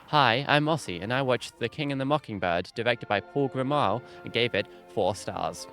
Hi, I'm Mossy, and I watched The King and the Mockingbird, directed by Paul Grimault, and gave it 4 stars.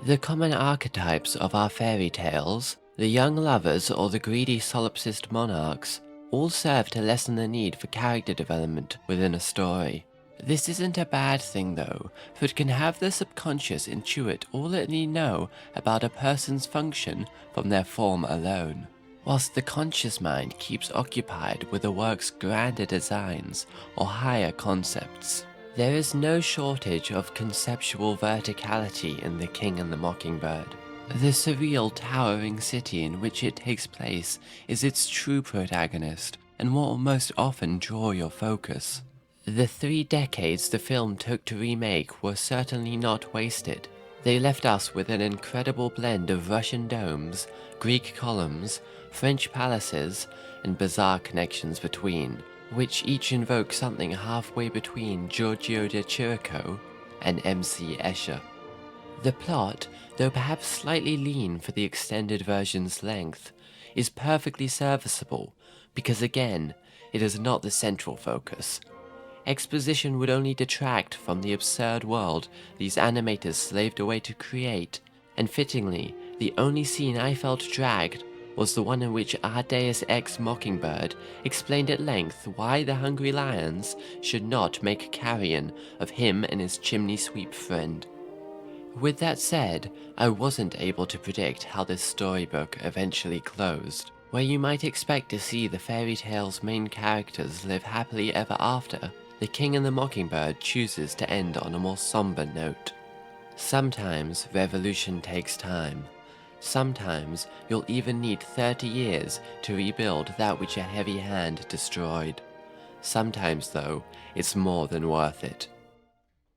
The common archetypes of our fairy tales, the young lovers or the greedy solipsist monarchs, all serve to lessen the need for character development within a story. This isn't a bad thing though, for it can have the subconscious intuit all it need know about a person's function from their form alone, whilst the conscious mind keeps occupied with the work's grander designs or higher concepts. There is no shortage of conceptual verticality in The King and the Mockingbird. The surreal, towering city in which it takes place is its true protagonist, and what will most often draw your focus. The 3 decades the film took to remake were certainly not wasted. They left us with an incredible blend of Russian domes, Greek columns, French palaces, and bizarre connections between, which each invoke something halfway between Giorgio de Chirico and MC Escher. The plot, though perhaps slightly lean for the extended version's length, is perfectly serviceable because again, it is not the central focus. Exposition would only detract from the absurd world these animators slaved away to create, and fittingly, the only scene I felt dragged was the one in which our Deus Ex Mockingbird explained at length why the Hungry Lions should not make carrion of him and his chimney sweep friend. With that said, I wasn't able to predict how this storybook eventually closed, where you might expect to see the fairy tale's main characters live happily ever after. The King and the Mockingbird chooses to end on a more somber note. Sometimes revolution takes time. Sometimes you'll even need 30 years to rebuild that which a heavy hand destroyed. Sometimes though, it's more than worth it.